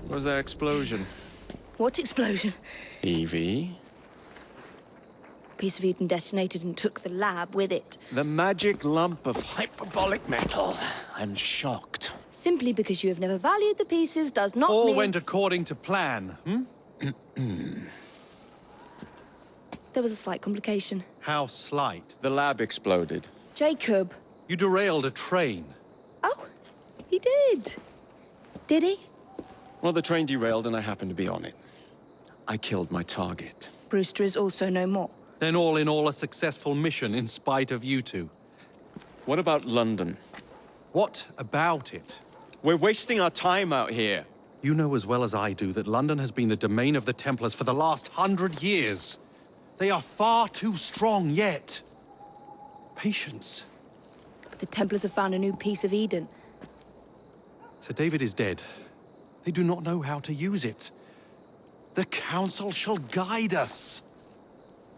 Was that explosion? What explosion? Evie? Piece of Eden detonated and took the lab with it. The magic lump of hyperbolic metal. I'm shocked. Simply because you have never valued the pieces does not All mean... went according to plan, There was a slight complication. How slight. The lab exploded. Jacob. You derailed a train. Oh, he did. Did he? Well, the train derailed and I happened to be on it. I killed my target. Brewster is also no more. Then all in all a successful mission in spite of you two. What about London? What about it? We're wasting our time out here. You know as well as I do that London has been the domain of the Templars for the last 100 years. They are far too strong yet. Patience. But the Templars have found a new piece of Eden. Sir David is dead. They do not know how to use it. The Council shall guide us.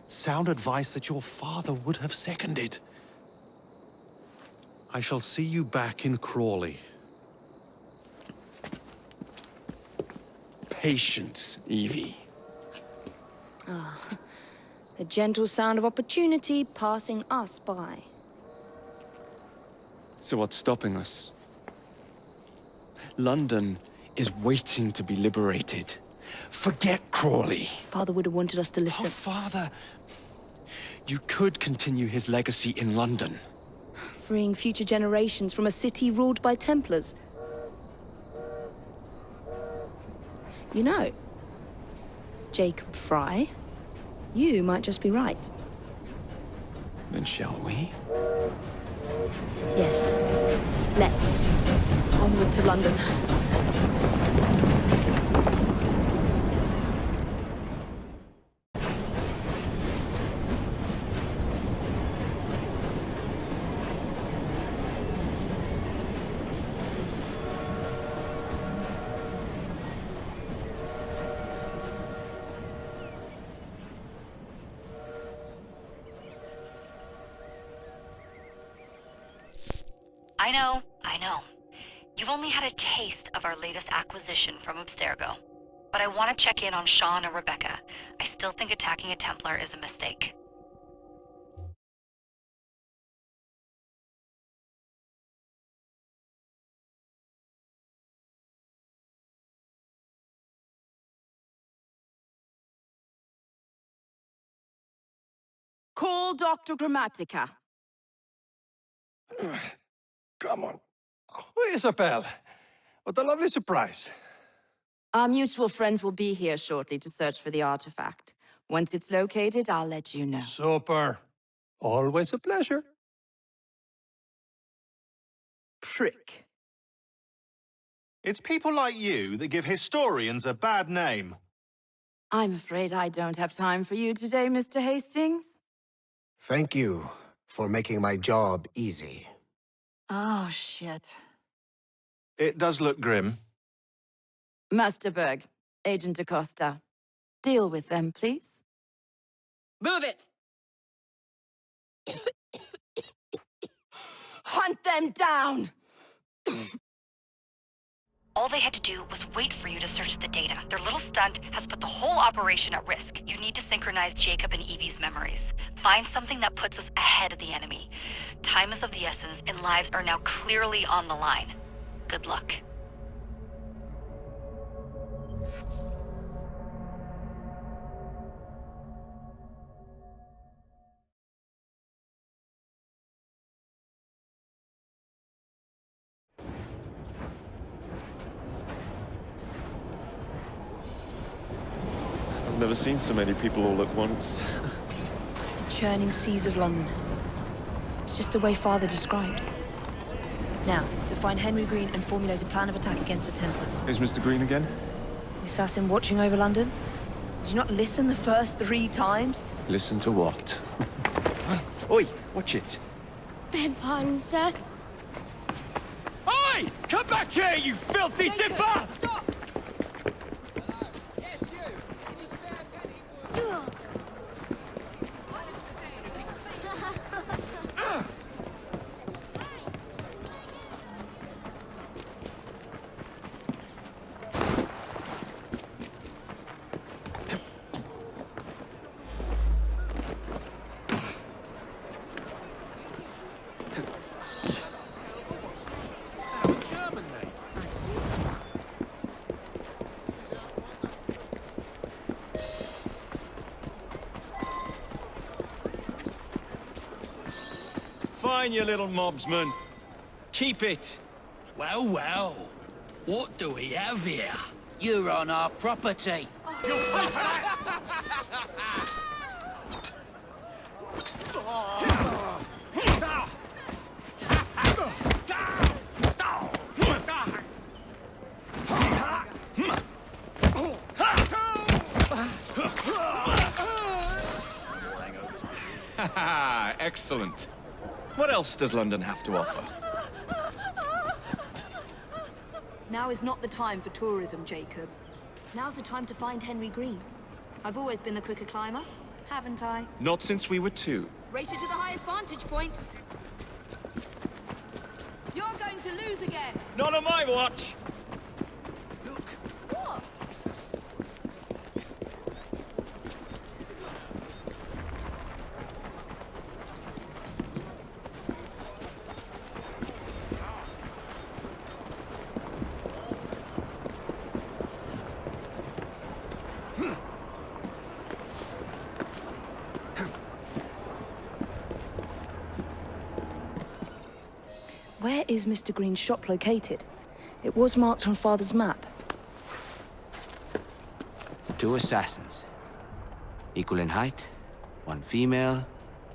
Sound advice that your father would have seconded. I shall see you back in Crawley. Patience, Evie. The gentle sound of opportunity passing us by. So what's stopping us? London is waiting to be liberated. Forget Crawley. Father would have wanted us to Oh, listen. Father. You could continue his legacy in London. Freeing future generations from a city ruled by Templars. You know, Jacob Fry, you might just be right. Then shall we? Yes. Let's. Onward to London. I know. You've only had a taste of our latest acquisition from Abstergo. But I want to check in on Sean and Rebecca. I still think attacking a Templar is a mistake. Call Dr. Grammatica. Come on. Oh, Isabel. What a lovely surprise. Our mutual friends will be here shortly to search for the artifact. Once it's located, I'll let you know. Super. Always a pleasure. Prick. It's people like you that give historians a bad name. I'm afraid I don't have time for you today, Mr. Hastings. Thank you for making my job easy. Oh, shit. It does look grim. Master Berg, Agent Acosta. Deal with them, please. Move it! Hunt them down! All they had to do was wait for you to search the data. Their little stunt has put the whole operation at risk. You need to synchronize Jacob and Evie's memories. Find something that puts us ahead of the enemy. Time is of the essence, and lives are now clearly on the line. Good luck. I've never seen so many people all at once. The churning seas of London. It's just the way Father described. Now, to find Henry Green and formulate a plan of attack against the Templars. Is Mr. Green again? The assassin watching over London? Did you not listen the first 3 times? Listen to what? Oi, watch it. Beg pardon, sir. Oi! Come back here, you filthy dipper! Stop! mine, you little mobsman. Keep it. Well, well. What do we have here? You're on our property. Excellent. What else does London have to offer? Now is not the time for tourism, Jacob. Now's the time to find Henry Green. I've always been the quicker climber, haven't I? Not since we were 2. Rated to the highest vantage point. You're going to lose again. Not on my watch! What? Where is Mr. Green's shop located? It was marked on Father's map. 2 assassins. Equal in height. 1 female,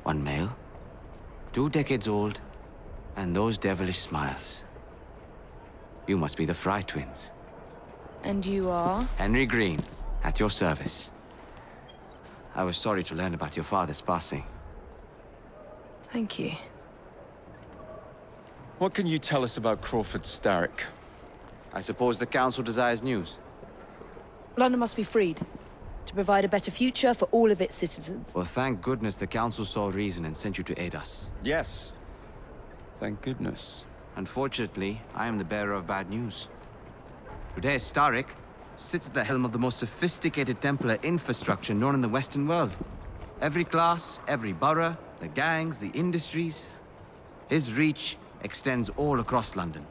1 male. 2 decades old, and those devilish smiles. You must be the Fry twins. And you are? Henry Green, at your service. I was sorry to learn about your father's passing. Thank you. What can you tell us about Crawford Starrick? I suppose the Council desires news. London must be freed, to provide a better future for all of its citizens. Well, thank goodness the Council saw reason and sent you to aid us. Yes. Thank goodness. Unfortunately, I am the bearer of bad news. Today, Starrick sits at the helm of the most sophisticated Templar infrastructure known in the Western world. Every class, every borough, the gangs, the industries. His reach extends all across London.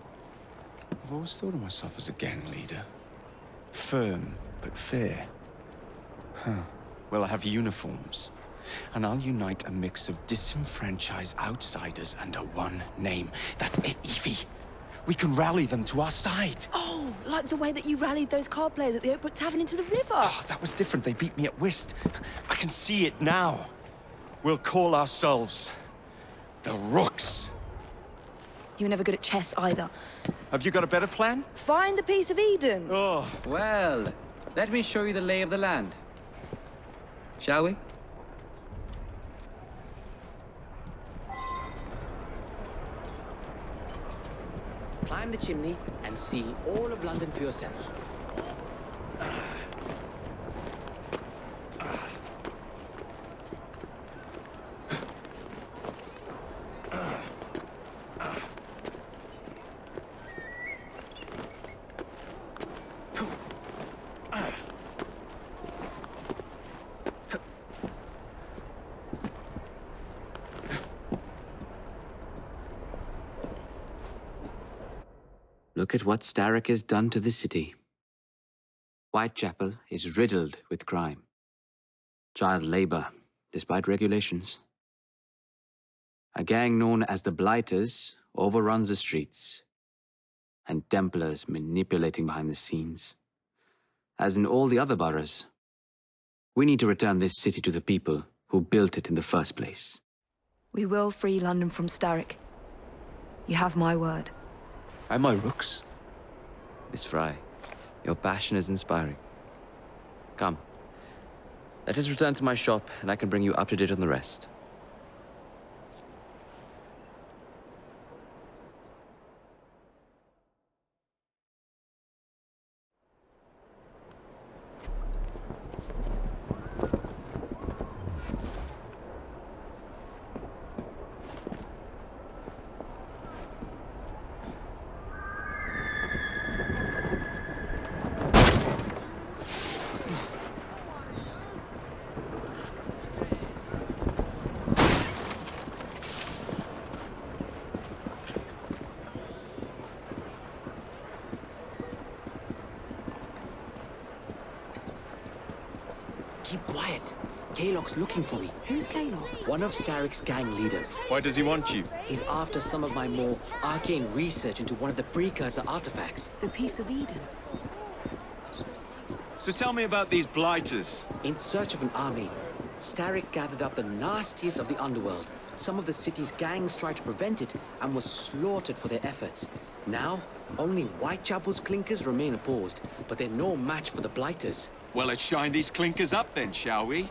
I've always thought of myself as a gang leader. Firm, but fair. Huh. Well, I have uniforms. And I'll unite a mix of disenfranchised outsiders under one name. That's it, Evie. We can rally them to our side. Oh, like the way that you rallied those card players at the Oakbrook Tavern into the river. Oh, that was different. They beat me at whist. I can see it now. We'll call ourselves the Rooks. You were never good at chess either. Have you got a better plan? Find the piece of Eden. Oh. Well, let me show you the lay of the land. Shall we? Climb the chimney and see all of London for yourself. Look at what Starrick has done to the city. Whitechapel is riddled with crime. Child labor, despite regulations. A gang known as the Blighters overruns the streets, and Templars manipulating behind the scenes. As in all the other boroughs, we need to return this city to the people who built it in the first place. We will free London from Starrick. You have my word. And my Rooks? Miss Fry, your passion is inspiring. Come. Let us return to my shop, and I can bring you up to date on the rest. Kaylock's looking for me. Who's Kaylock? One of Starrick's gang leaders. Why does he want you? He's after some of my more arcane research into one of the precursor artifacts. The Piece of Eden. So tell me about these blighters. In search of an army, Starrick gathered up the nastiest of the underworld. Some of the city's gangs tried to prevent it and were slaughtered for their efforts. Now, only Whitechapel's clinkers remain opposed, but they're no match for the blighters. Well, let's shine these clinkers up then, shall we?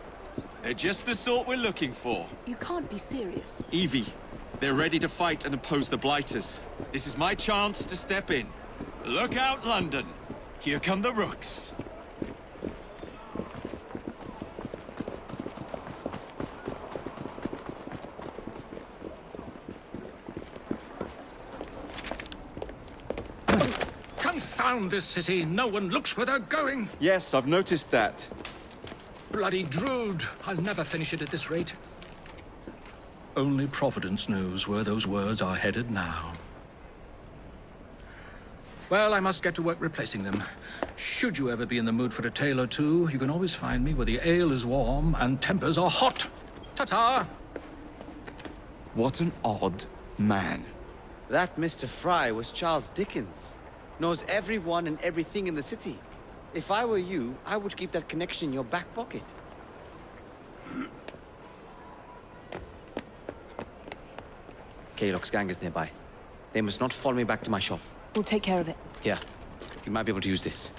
They're just the sort we're looking for. You can't be serious. Evie, they're ready to fight and oppose the blighters. This is my chance to step in. Look out, London. Here come the rooks. Confound this city. No one looks where they're going. Yes, I've noticed that. Bloody Drood. I'll never finish it at this rate. Only Providence knows where those words are headed now. Well, I must get to work replacing them. Should you ever be in the mood for a tale or two, you can always find me where the ale is warm and tempers are hot. Ta-ta! What an odd man. That Mr. Fry was Charles Dickens. Knows everyone and everything in the city. If I were you, I would keep that connection in your back pocket. Kaylock's gang is nearby. They must not follow me back to my shop. We'll take care of it. Here, you might be able to use this.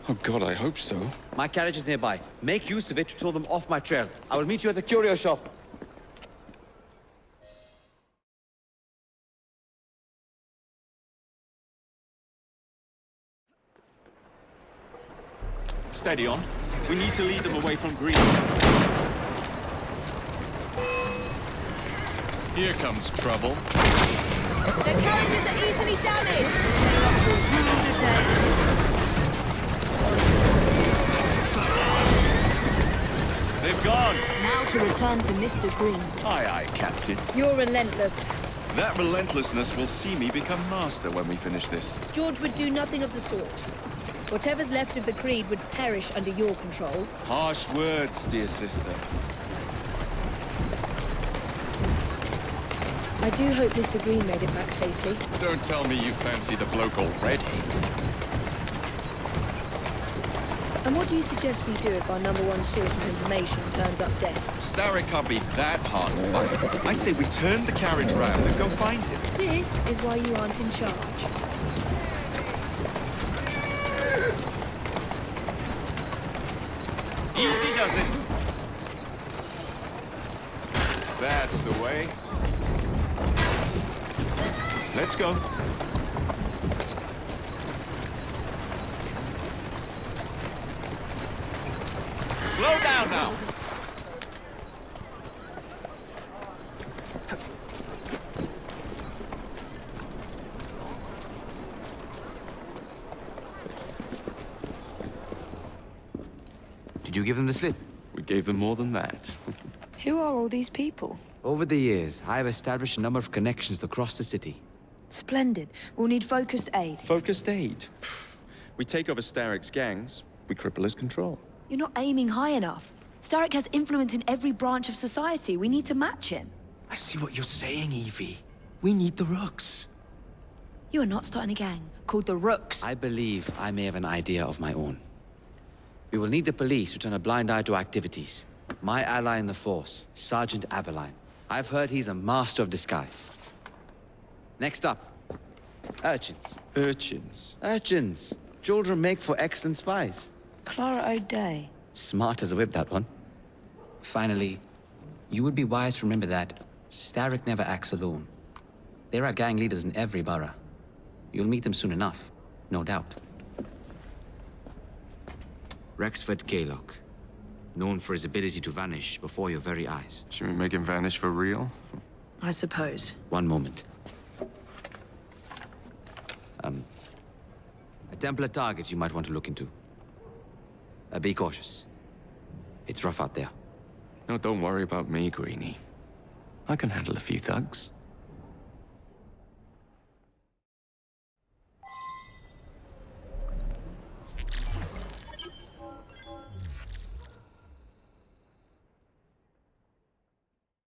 Oh God, I hope so. My carriage is nearby. Make use of it to throw them off my trail. I will meet you at the curio shop. Steady on. We need to lead them away from Green. Here comes trouble. Their carriages are easily damaged. Kaylock will rue the day. They've gone. Now to return to Mr. Green. Aye, aye, Captain. You're relentless. That relentlessness will see me become master when we finish this. George would do nothing of the sort. Whatever's left of the Creed would perish under your control. Harsh words, dear sister. I do hope Mr. Green made it back safely. Don't tell me you fancy the bloke already. And what do you suggest we do if our number one source of information turns up dead? Starrick can't be that hard to find. I say we turn the carriage round and go find him. This is why you aren't in charge. Easy does it. That's the way. Let's go. Slow down now. Did you give them the slip? We gave them more than that. Who are all these people? Over the years, I have established a number of connections across the city. Splendid. We'll need focused aid. Focused aid. We take over Starrick's gangs, we cripple his control. You're not aiming high enough. Starrick has influence in every branch of society. We need to match him. I see what you're saying, Evie. We need the rooks. You are not starting a gang called the Rooks. I believe I may have an idea of my own. We will need the police to turn a blind eye to activities. My ally in the force, Sergeant Aberline. I've heard he's a master of disguise. Next up, urchins. Urchins? Urchins. Children make for excellent spies. Clara O'Day. Smart as a whip, that one. Finally, you would be wise to remember that Starrick never acts alone. There are gang leaders in every borough. You'll meet them soon enough, no doubt. Rexford Kaylock. Known for his ability to vanish before your very eyes. Should we make him vanish for real? I suppose. One moment. A Templar target you might want to look into. Be cautious. It's rough out there. No, don't worry about me, Greenie. I can handle a few thugs.